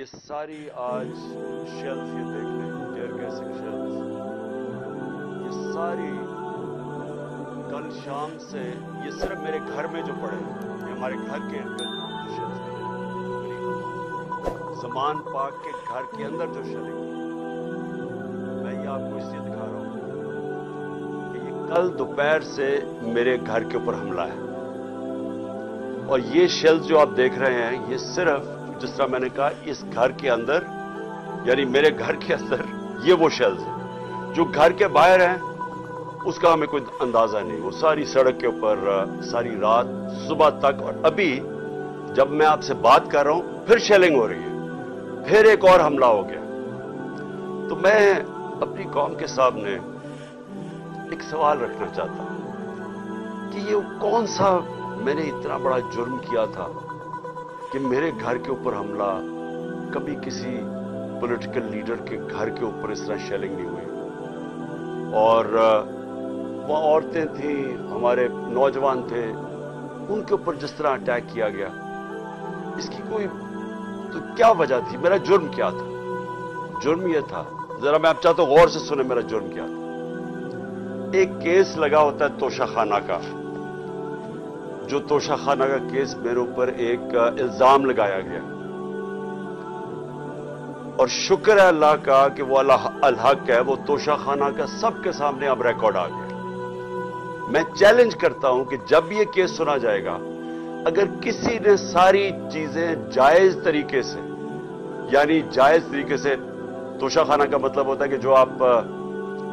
ساری آج شیلف یہ دیکھ لیں ٹیئر گیسنگ شیلف، یہ ساری کل شام سے یہ صرف میرے گھر میں جو پڑے ہیں، یہ ہمارے گھر کے اندر جو شیلف زمان پاک کے گھر کے اندر جو شیلف، میں یہ آپ کو اس لیے دکھا رہا ہوں کہ یہ کل دوپہر سے میرے گھر کے اوپر حملہ ہے، اور یہ شیلف جو آپ دیکھ رہے ہیں یہ صرف جس طرح میں نے کہا اس گھر کے اندر، یعنی میرے گھر کے اندر یہ وہ شیلف ہیں جو گھر کے باہر ہیں اس کا ہمیں کوئی اندازہ نہیں، وہ ساری سڑک کے اوپر ساری رات صبح تک، اور ابھی جب میں آپ سے بات کر رہا ہوں پھر شیلنگ ہو رہی ہے، پھر ایک اور حملہ ہو گیا۔ تو میں اپنی قوم کے سامنے ایک سوال رکھنا چاہتا ہوں کہ یہ کون سا میں نے اتنا بڑا جرم کیا تھا کہ میرے گھر کے اوپر حملہ، کبھی کسی پولیٹیکل لیڈر کے گھر کے اوپر اس طرح شیلنگ نہیں ہوئی، اور وہاں عورتیں تھیں، ہمارے نوجوان تھے، ان کے اوپر جس طرح اٹیک کیا گیا، اس کی کوئی تو کیا وجہ تھی؟ میرا جرم کیا تھا؟ جرم یہ تھا، ذرا میں آپ چاہتا ہوں غور سے سنیں میرا جرم کیا تھا۔ ایک کیس لگا ہوتا ہے توشہ خانہ کا، جو توشہ خانہ کا کیس میرے اوپر ایک الزام لگایا گیا، اور شکر ہے اللہ کا کہ وہ الحق ہے، وہ توشہ خانہ کا سب کے سامنے اب ریکارڈ آ گیا۔ میں چیلنج کرتا ہوں کہ جب یہ کیس سنا جائے گا، اگر کسی نے ساری چیزیں جائز طریقے سے، یعنی جائز طریقے سے، توشہ خانہ کا مطلب ہوتا ہے کہ جو آپ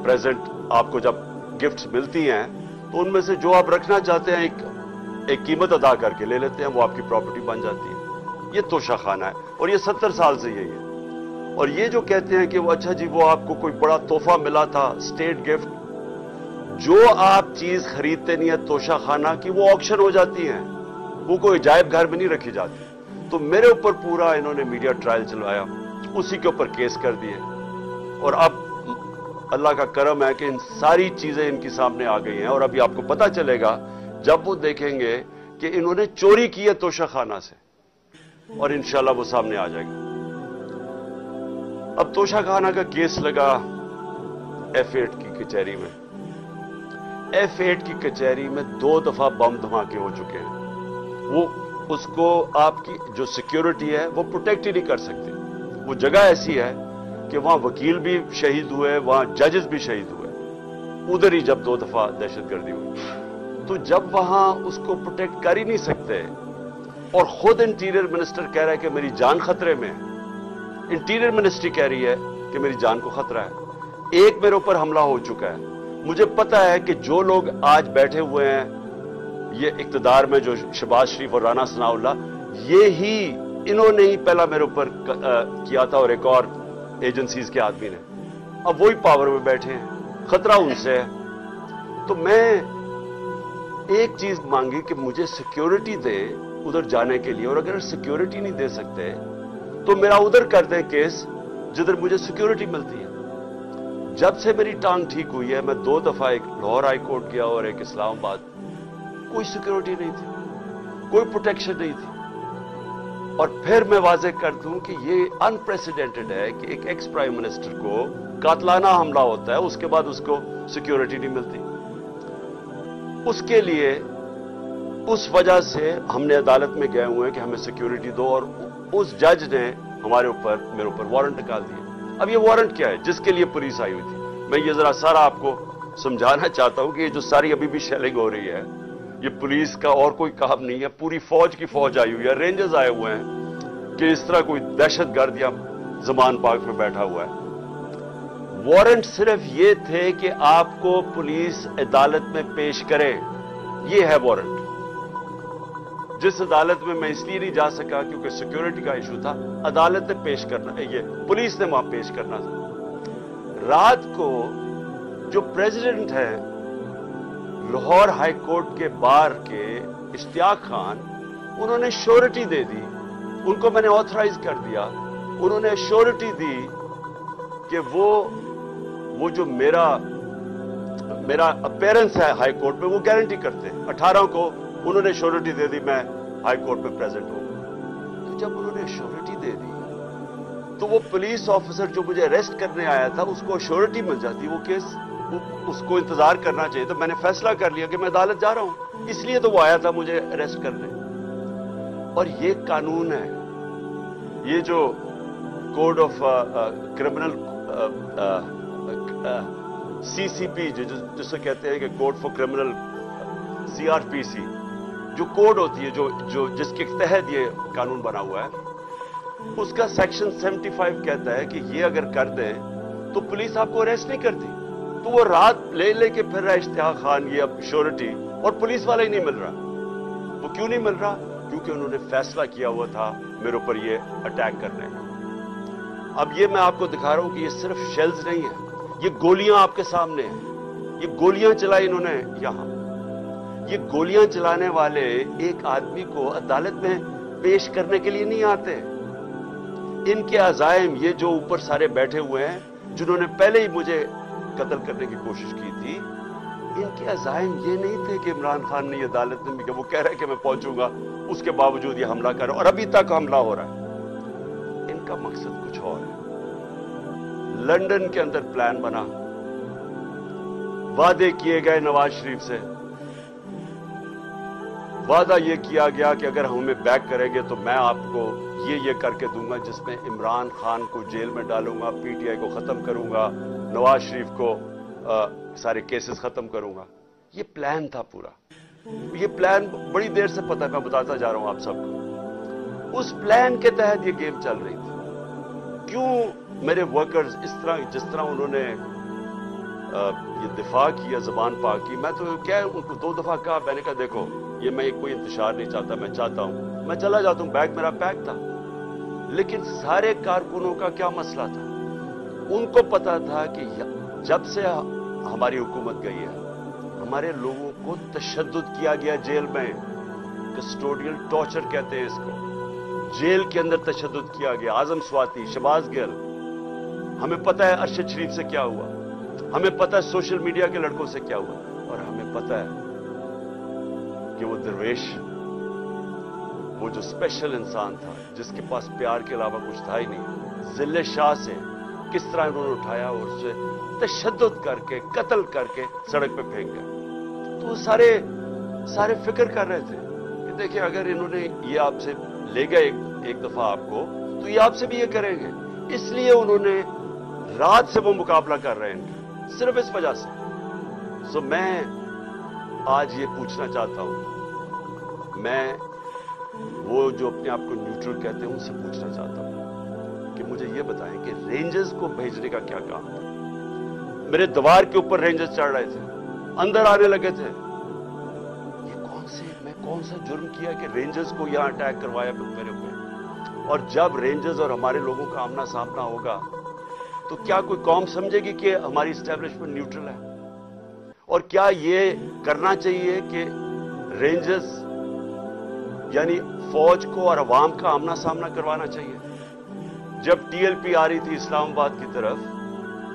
پریزنٹ آپ کو جب گفٹس ملتی ہیں تو ان میں سے جو آپ رکھنا چاہتے ہیں ایک قیمت ادا کر کے لے لیتے ہیں، وہ آپ کی پراپرٹی بن جاتی ہے، یہ توشہ خانہ ہے، اور یہ 70 سال سے یہی ہے۔ اور یہ جو کہتے ہیں کہ وہ اچھا جی وہ آپ کو کوئی بڑا تحفہ ملا تھا، اسٹیٹ گفٹ، جو آپ چیز خریدتے نہیں ہے توشہ خانہ کی، وہ آکشن ہو جاتی ہیں، وہ کوئی عجائب گھر میں نہیں رکھی جاتی۔ تو میرے اوپر پورا انہوں نے میڈیا ٹرائل چلوایا، اسی کے اوپر کیس کر دیے، اور اب اللہ کا کرم ہے کہ ان ساری چیزیں ان کے سامنے آ گئی ہیں، اور ابھی آپ کو پتا چلے گا جب وہ دیکھیں گے کہ انہوں نے چوری کی ہے توشہ خانہ سے، اور انشاءاللہ وہ سامنے آ جائے گا۔ اب توشہ خانہ کا کیس لگا F8 کی کچہری میں، F8 کی کچہری میں 2 دفعہ بم دھماکے ہو چکے ہیں، وہ اس کو آپ کی جو سیکیورٹی ہے وہ پروٹیکٹ ہی نہیں کر سکتے، وہ جگہ ایسی ہے کہ وہاں وکیل بھی شہید ہوئے، وہاں ججز بھی شہید ہوئے، ادھر ہی جب 2 دفعہ دہشت گردی ہوئی، تو جب وہاں اس کو پروٹیکٹ کر ہی نہیں سکتے، اور خود انٹیریئر منسٹر کہہ رہا ہے کہ میری جان خطرے میں ہے، انٹیریئر منسٹری کہہ رہی ہے کہ میری جان کو خطرہ ہے، ایک میرے اوپر حملہ ہو چکا ہے، مجھے پتا ہے کہ جو لوگ آج بیٹھے ہوئے ہیں یہ اقتدار میں، جو شہباز شریف اور رانا ثناء اللہ، یہی انہوں نے ہی پہلا میرے اوپر کیا تھا، اور ایک اور ایجنسیز کے آدمی نے، اب وہی پاور میں بیٹھے ہیں، خطرہ ان سے ہے۔ تو میں ایک چیز مانگی کہ مجھے سیکیورٹی دے ادھر جانے کے لیے، اور اگر سیکیورٹی نہیں دے سکتے تو میرا ادھر کر دیں کیس جدھر مجھے سیکیورٹی ملتی ہے۔ جب سے میری ٹانگ ٹھیک ہوئی ہے، میں 2 دفعہ ایک لاہور ہائی کورٹ گیا اور ایک اسلام آباد، کوئی سیکیورٹی نہیں تھی، کوئی پروٹیکشن نہیں تھی۔ اور پھر میں واضح کر دوں کہ یہ انپریسیڈنٹڈ ہے کہ ایک ایکس پرائم منسٹر کو قاتلانہ حملہ ہوتا ہے، اس کے بعد اس کو سیکیورٹی نہیں ملتی۔ اس کے لیے اس وجہ سے ہم نے عدالت میں گئے ہوئے ہیں کہ ہمیں سیکیورٹی دو، اور اس جج نے میرے اوپر وارنٹ نکال دیا۔ اب یہ وارنٹ کیا ہے؟ جس کے لیے پولیس آئی ہوئی تھی۔ میں یہ ذرا سارا آپ کو سمجھانا چاہتا ہوں کہ یہ جو ساری ابھی بھی شیلنگ ہو رہی ہے، یہ پولیس کا اور کوئی کام نہیں ہے، پوری فوج کی فوج آئی ہوئی ہے، رینجرز آئے ہوئے ہیں کہ اس طرح کوئی دہشت گرد یا زمان پاک میں بیٹھا ہوا ہے۔ وارنٹ صرف یہ تھے کہ آپ کو پولیس عدالت میں پیش کرے، یہ ہے وارنٹ۔ جس عدالت میں اس لیے نہیں جا سکا کیونکہ سیکیورٹی کا ایشو تھا، عدالت نے پیش کرنا، یہ پولیس نے وہاں پیش کرنا تھا۔ رات کو جو پریزیڈنٹ ہیں لاہور ہائی کورٹ کے بار کے اشتیاق خان، انہوں نے شیورٹی دے دی، ان کو میں نے آتھرائز کر دیا، انہوں نے شیورٹی دی کہ وہ جو میرا اپیرنس ہے ہائی کورٹ میں وہ گارنٹی کرتے ہیں۔ 18 کو انہوں نے شیورٹی دے دی میں ہائی کورٹ میں پریزنٹ ہوں۔ تو جب انہوں نے شیورٹی دے دی तो वो पुलिस ऑफिसर जो मुझे अरेस्ट करने आया था उसको श्योरिटी मिल जाती, वो केस उसको इंतजार करना चाहिए। तो मैंने फैसला कर लिया कि मैं अदालत जा रहा हूं, इसलिए तो वो आया था मुझे अरेस्ट करने। और ये कानून है, ये जो कोड ऑफ क्रिमिनल सीसीपी जिसे कहते हैं कि कोड फॉर क्रिमिनल सीआरपीसी, जो कोड होती है जो जिसके तहत ये कानून बना हुआ है, उसका सेक्शन 75 कहता है कि ये अगर कर दें तो पुलिस आपको अरेस्ट नहीं करती। तो वो रात ले के फिर रहा इश्तियाक खान ये अब श्योरिटी, और पुलिस वाला ही नहीं मिल रहा। वो क्यों नहीं मिल रहा? क्योंकि उन्होंने फैसला किया हुआ था मेरे ऊपर ये अटैक करने का। अब ये मैं आपको दिखा रहा हूं कि ये सिर्फ शेल्स नहीं है, ये गोलियां आपके सामने हैं। ये गोलियां चलाई इन्होंने यहां। ये गोलियां चलाने वाले एक आदमी को अदालत में पेश करने के लिए नहीं आते। इनके अजाइम, ये जो ऊपर सारे बैठे हुए हैं जिन्होंने पहले ही मुझे कत्ल करने की कोशिश की थी, इनके अजाइम ये नहीं थे कि इमरान खान ने ये अदालत में भी, वो कह रहे हैं कि मैं पहुंचूंगा, उसके बावजूद ये हमला कर रहा और अभी तक हमला हो रहा है। इनका मकसद कुछ और है। लंदन के अंदर प्लान बना, वादे किए गए नवाज शरीफ से, वादा यह किया गया कि अगर हमें बैक करेंगे तो मैं आपको ये करके दूंगा, जिसमें इमरान खान को जेल में डालूंगा, पीटीआई को खत्म करूंगा, नवाज शरीफ को सारे केसेस खत्म करूंगा। ये प्लान था पूरा। ये प्लान बड़ी देर से पता, मैं बताता जा रहा हूं आप सबको। उस प्लान के तहत ये गेम चल रही थी। क्यों मेरे वर्कर्स इस तरह, जिस तरह उन्होंने ये दिफा किया, जबान पा की, मैं तो क्या उनको 2 दफा कहा, मैंने कहा देखो ये मैं कोई इंतशार नहीं चाहता, मैं चाहता हूं मैं चला जाता हूं, बैग मेरा पैक था। लेकिन सारे कारकुनों का क्या मसला था? उनको पता था कि जब से हमारी हुकूमत गई है, हमारे लोगों को तशद्दुद किया गया जेल में, कस्टोडियल टॉर्चर कहते हैं इसको। जेल के अंदर तशद्दुद किया गया। आजम स्वाति, शहबाज गिल, हमें पता है अरशद शरीफ से क्या हुआ, हमें पता है सोशल मीडिया के लड़कों से क्या हुआ, और हमें पता है कि वो दरवेश, वो जो स्पेशल इंसान था जिसके पास प्यार के अलावा कुछ था ही नहीं, जिले शाह से किस तरह उन्होंने उठाया और उसे तशद्दुद करके, कत्ल करके सड़क पे फेंक गया। तो वो सारे फिक्र कर रहे थे कि देखिए अगर इन्होंने ये आपसे ले गए एक दफा आपको, तो ये आपसे भी ये करेंगे। इसलिए उन्होंने रात से वो मुकाबला कर रहे हैं, सिर्फ इस वजह से। सो मैं आज ये पूछना चाहता हूं, मैं वो जो अपने आप को न्यूट्रल कहते हैं उनसे पूछना चाहता हूं कि मुझे ये बताएं कि रेंजर्स को भेजने का क्या काम था? मेरे दीवार के ऊपर रेंजर्स चढ़ रहे थे, अंदर आने लगे थे। ये मैं कौन सा जुर्म किया कि रेंजर्स को यहां अटैक करवाया मेरे ऊपर? और जब रेंजर्स और हमारे लोगों का आमना सामना होगा तो क्या कोई कौम समझेगी कि हमारी एस्टेब्लिशमेंट न्यूट्रल है? और क्या ये करना चाहिए कि रेंजर्स यानी फौज को और अवाम का आमना सामना करवाना चाहिए? जब टीएलपी आ रही थी इस्लामाबाद की तरफ,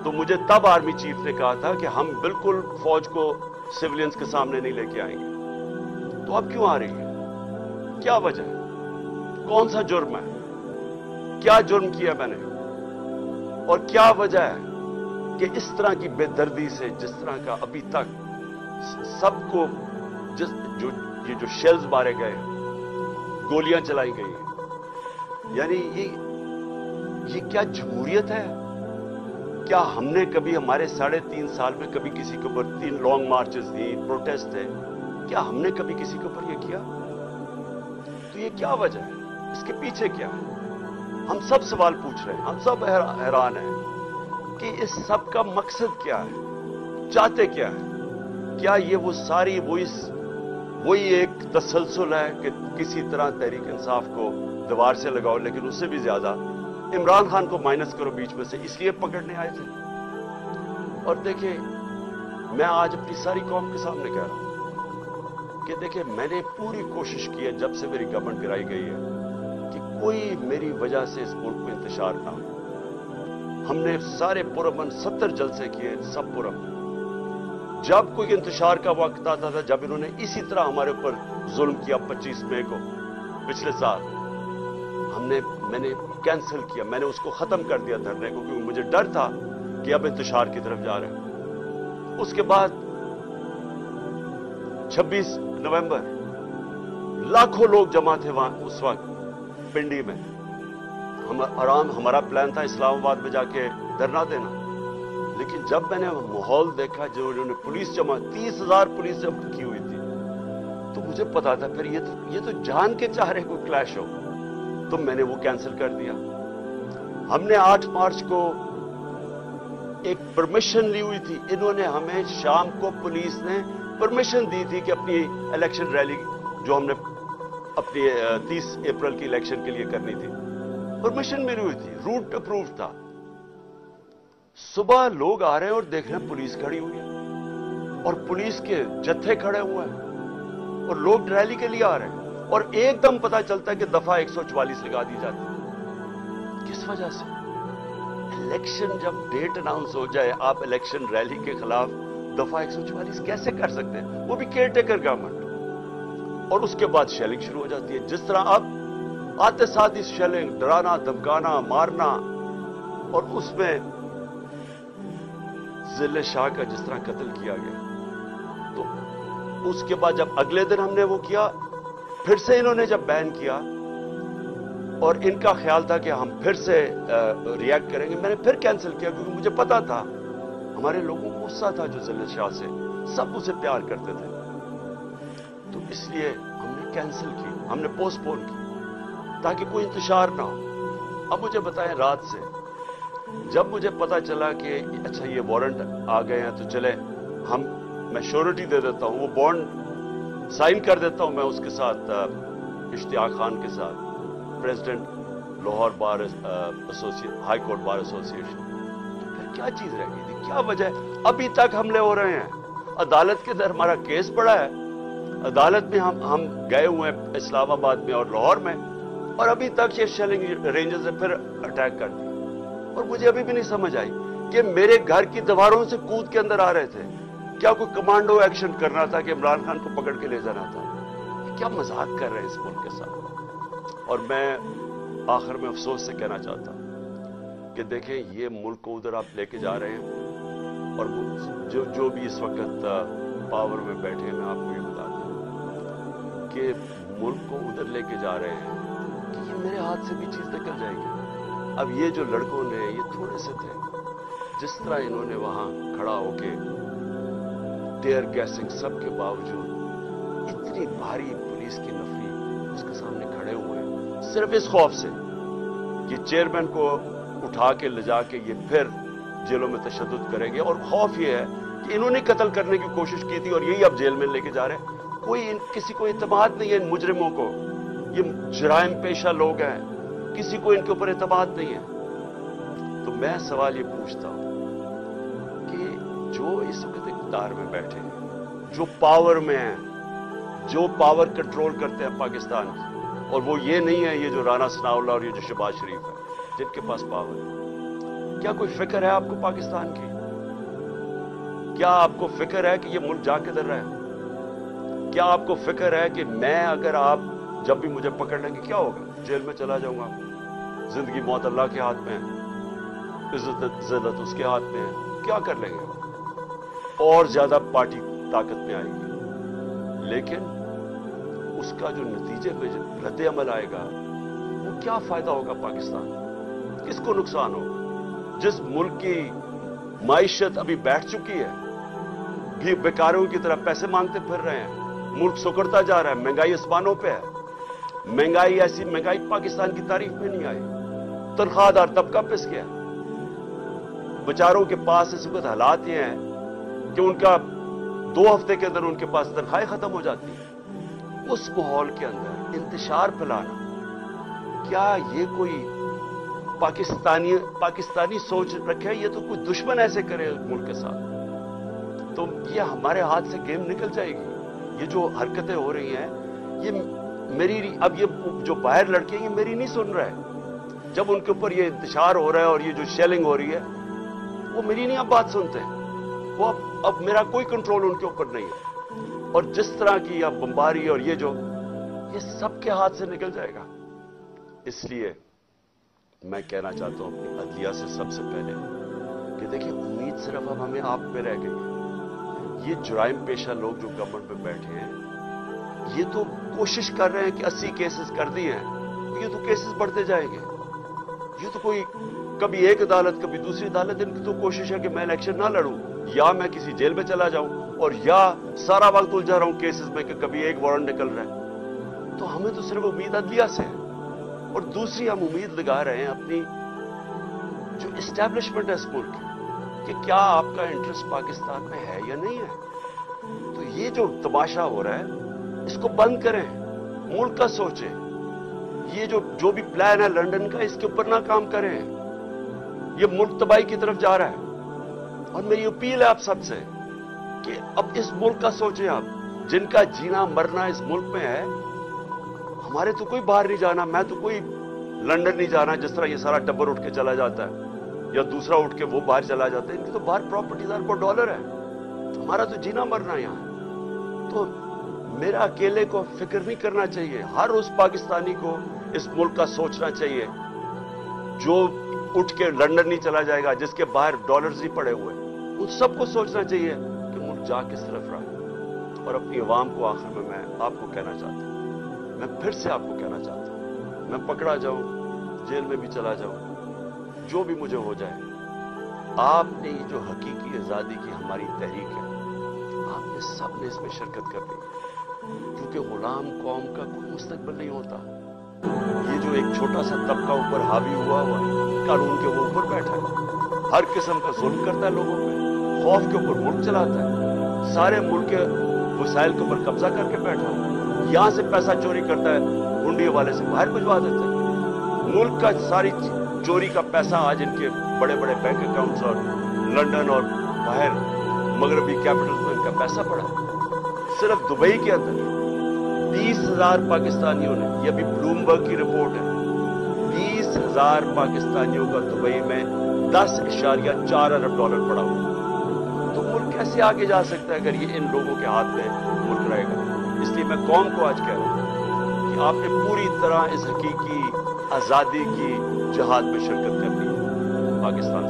तो मुझे तब आर्मी चीफ ने कहा था कि हम बिल्कुल फौज को सिविलियंस के सामने नहीं लेके आएंगे। तो अब क्यों आ रही है? क्या वजह है? कौन सा जुर्म है? क्या जुर्म किया मैंने? और क्या वजह है कि इस तरह की बेदर्दी से, जिस तरह का अभी तक सबको ये जो शेल्स मारे गए, गोलियां चलाई गई, यानी ये क्या जमहूरियत है? क्या हमने कभी हमारे 3.5 साल में कभी किसी के ऊपर 3 लॉन्ग मार्चेस थी, प्रोटेस्ट थे, क्या हमने कभी किसी के ऊपर ये किया? तो ये क्या वजह है? इसके पीछे क्या है? हम सब सवाल पूछ रहे हैं, हम सब हैरान हैं कि इस सब का मकसद क्या है, चाहते क्या है? क्या ये वो सारी वही एक तसलसल है कि किसी तरह तहरीक इंसाफ को दीवार से लगाओ, लेकिन उससे भी ज्यादा इमरान खान को माइनस करो बीच में से, इसलिए पकड़ने आए थे? और देखिए, मैं आज अपनी सारी कौम के सामने कह रहा हूं कि देखिए, मैंने पूरी कोशिश की है जब से मेरी गवर्नमेंट गिराई गई है कि कोई मेरी वजह से इस मुल्क में इंतशार ना हो। हमने सारे पुरअमन 70 जलसे किए, सब पुरअमन। जब कोई इंतशार का वक्त आता था, जब इन्होंने इसी तरह हमारे ऊपर जुल्म किया 25 मई को पिछले साल, मैंने कैंसिल किया, मैंने उसको खत्म कर दिया धरने को, क्योंकि मुझे डर था कि अब इंतशार की तरफ जा रहे हैं। उसके बाद 26 नवंबर लाखों लोग जमा थे वहां उस वक्त पिंडी में। हमारा प्लान था इस्लामाबाद में जाके धरना देना, लेकिन जब मैंने माहौल देखा, जो उन्होंने पुलिस जमा 30,000 पुलिस जमा की हुई थी, तो मुझे पता था फिर ये तो जान के चाह रहे कोई क्लैश हो, तो मैंने वो कैंसिल कर दिया। हमने 8 मार्च को एक परमिशन ली हुई थी, इन्होंने हमें शाम को पुलिस ने परमिशन दी थी कि अपनी इलेक्शन रैली जो हमने अपनी 30 अप्रैल की इलेक्शन के लिए करनी थी, परमिशन मिली हुई थी, रूट अप्रूव था। सुबह लोग आ रहे हैं और देख रहे हैं पुलिस खड़ी हुई है और पुलिस के जत्थे खड़े हुए हैं और लोग रैली के लिए आ रहे हैं, और एकदम पता चलता है कि दफा 144 लगा दी जाती है। किस वजह से? इलेक्शन जब डेट अनाउंस हो जाए, आप इलेक्शन रैली के खिलाफ दफा 144 कैसे कर सकते हैं, वो भी केयर टेकर गवर्नमेंट। और उसके बाद शेलिंग शुरू हो जाती है, जिस तरह अब आते साथ ही शेलिंग, डराना, धमकाना, मारना, और उसमें जिले शाह का जिस तरह कत्ल किया गया। तो उसके बाद जब अगले दिन हमने वो किया, फिर से इन्होंने जब बैन किया और इनका ख्याल था कि हम फिर से रिएक्ट करेंगे, मैंने फिर कैंसिल किया, क्योंकि मुझे पता था हमारे लोगों को गुस्सा था जो जिले शाह से, सब उसे प्यार करते थे। तो इसलिए हमने कैंसिल की, हमने पोस्टपोन की, ताकि कोई इंतशार ना हो। अब मुझे बताएं, रात से जब मुझे पता चला कि अच्छा ये वारंट आ गए हैं, तो चले मैं श्योरिटी दे देता हूं, वो बॉन्ड साइन कर देता हूं मैं उसके साथ, इश्तियाक खान के साथ, प्रेसिडेंट लाहौर बार हाई कोर्ट बार एसोसिएशन। फिर क्या चीज रह गई थी, क्या वजह? अभी तक हमले हो रहे हैं, अदालत के अंदर हमारा केस पड़ा है, अदालत में हम गए हुए हैं इस्लामाबाद में और लाहौर में, और अभी तक ये शेलिंग रेंजर्स ने फिर अटैक कर दिया। और मुझे अभी भी नहीं समझ आई कि मेरे घर की दीवारों से कूद के अंदर आ रहे थे, क्या कोई कमांडो एक्शन करना था कि इमरान खान को पकड़ के ले जाना था? क्या मजाक कर रहे हैं इस मुल्क के साथ। और मैं आखिर में अफसोस से कहना चाहता हूं कि देखें, ये मुल्क को उधर आप लेके जा रहे हैं, और जो भी इस वक्त पावर में बैठे हैं, मैं आपको ये बता दूं कि मुल्क को उधर लेके जा रहे हैं कि ये मेरे हाथ से भी चीज निकल जाएगी। अब ये जो लड़कों ने, ये थोड़े से थे, जिस तरह इन्होंने वहां खड़ा होके टेयर गैसिंग सब के बावजूद, इतनी भारी पुलिस की नफरी उसके सामने खड़े हुए हैं, सिर्फ इस खौफ से कि चेयरमैन को उठा के ले जाके ये फिर जेलों में तशद्दुद करेंगे। और खौफ ये है कि इन्होंने कत्ल करने की कोशिश की थी और यही अब जेल में लेके जा रहे हैं। किसी को इत्मीनान नहीं है इन मुजरिमों को, ये जराइम पेशा लोग हैं, किसी को इनके ऊपर इत्मीनान नहीं है। तो मैं सवाल ये पूछता हूं कि जो इस वक्त इख्तियार में बैठे हैं, जो पावर में हैं, जो पावर कंट्रोल करते हैं पाकिस्तान की, और वो ये नहीं है ये जो राना सनाउल्लाह और ये जो शहबाज शरीफ है जिनके पास पावर है, क्या कोई फिक्र है आपको पाकिस्तान की? क्या आपको फिक्र है कि ये मुल्क जा किधर रहा है? क्या आपको फिक्र है कि मैं, अगर आप जब भी मुझे पकड़ लेंगे क्या होगा? जेल में चला जाऊंगा। जिंदगी मौत अल्लाह के हाथ में है, इज्जत जिल्लत उसके हाथ में है, क्या कर लेंगे? और ज्यादा पार्टी ताकत में आएगी, लेकिन उसका जो नतीजे में रद्द अमल आएगा, वो क्या फायदा होगा पाकिस्तान? किसको नुकसान होगा? जिस मुल्क की माइशत अभी बैठ चुकी है, भी बेकारों की तरह पैसे मांगते फिर रहे हैं, मुल्क सुकड़ता जा रहा है, महंगाई आसमानों पे है। महंगाई, ऐसी महंगाई पाकिस्तान की तारीफ में नहीं आई। तनख्वाहदार तबका पिस गया। बेचारों के पास इस वक्त हालात ये हैं कि उनका 2 हफ्ते के अंदर उनके पास तनख्वाहें खत्म हो जाती है। उस माहौल के अंदर इंतशार फैलाना, क्या ये कोई पाकिस्तानी सोच रखे? ये तो कोई दुश्मन ऐसे करे मुल्क के साथ, तो ये हमारे हाथ से गेम निकल जाएगी। ये जो हरकतें हो रही हैं, ये मेरी, अब ये जो बाहर लड़के हैं, ये मेरी नहीं सुन रहे हैं। जब उनके ऊपर ये इंतशार हो रहा है और ये जो शेलिंग हो रही है, वो मेरी नहीं अब बात सुनते हैं। वो अब मेरा कोई कंट्रोल उनके ऊपर नहीं है। और जिस तरह की अब बमबारी और ये सबके हाथ से निकल जाएगा। इसलिए मैं कहना चाहता हूं अपनी अदलिया से सबसे पहले कि देखिए, उम्मीद सिर्फ अब हमें आप पे रह गई है। ये जुराइम पेशा लोग जो गवर्नमेंट पे बैठे हैं, ये तो कोशिश कर रहे हैं कि 80 केसेस कर दिए हैं, ये तो केसेस बढ़ते जाएंगे। ये तो कोई कभी एक अदालत कभी दूसरी अदालत, इनकी तो कोशिश है कि मैं इलेक्शन ना लड़ूं, या मैं किसी जेल में चला जाऊं, और या सारा वक्त उलझा रहा हूं केसेस में कि कभी एक वारंट निकल रहा है। तो हमें तो सिर्फ उम्मीद अदलिया से है, और दूसरी हम उम्मीद लगा रहे हैं अपनी जो इस्टेब्लिशमेंट है इस मुल्क की, कि क्या आपका इंटरेस्ट पाकिस्तान में है या नहीं है। तो ये जो तमाशा हो रहा है, इसको बंद करें, मुल्क का सोचें। ये जो भी प्लान है लंदन का, इसके ऊपर ना काम करें। ये मुल्क तबाही की तरफ जा रहा है, और मेरी अपील है आप सबसे कि अब इस मुल्क का सोचें आप, जिनका जीना मरना इस मुल्क में है। हमारे तो कोई बाहर नहीं जाना, मैं तो कोई लंदन नहीं जाना, जिस तरह ये सारा टब्बर उठ के चला जाता है, या दूसरा उठ के वो बाहर चला जाता है। इनकी तो बाहर प्रॉपर्टीज अरबों डॉलर है, हमारा तो जीना मरना यहां। तो मेरा अकेले को फिक्र नहीं करना चाहिए, हर उस पाकिस्तानी को इस मुल्क का सोचना चाहिए जो उठ के लंदन नहीं चला जाएगा, जिसके बाहर डॉलर्स ही पड़े हुए। उन सबको सोचना चाहिए कि मुल्क जा किस तरफ रहा है। और अपनी अवाम को आखिर में मैं आपको कहना चाहता हूं, मैं फिर से आपको कहना चाहता हूं, मैं पकड़ा जाऊं, जेल में भी चला जाऊं, जो भी मुझे हो जाए, आपने ये जो हकीकी आजादी की हमारी तहरीक है, आपने सबने इसमें शिरकत करनी है, क्योंकि गुलाम कौम का कोई मुस्तकबिल नहीं होता। ये जो एक छोटा सा तबका ऊपर हावी हुआ है, कानून के वो ऊपर बैठा है, हर किस्म का जुल्म करता है लोगों पे, खौफ के ऊपर मुल्क चलाता है, सारे मुल्क के वसाइल के ऊपर कब्जा करके बैठा है, यहां से पैसा चोरी करता है, हुंडी वाले से बाहर भिजवा देता है। मुल्क का सारी चोरी का पैसा आज इनके बड़े बड़े बैंक अकाउंट्स और लंदन और बाहर मगरबी कैपिटल्स में इनका पैसा पड़ा। सिर्फ दुबई के अंदर 20,000 पाकिस्तानियों ने, यह भी ब्लूमबर्ग की रिपोर्ट है, 20,000 पाकिस्तानियों का दुबई में 10.4 अरब डॉलर पड़ा हुआ। तो मुल्क कैसे आगे जा सकता है अगर ये इन लोगों के हाथ में मुल्क रहेगा। इसलिए मैं कौम को आज कह रहा हूं कि आपने पूरी तरह इस हकीकी आजादी की जिहाद में शिरकत करनी है। पाकिस्तान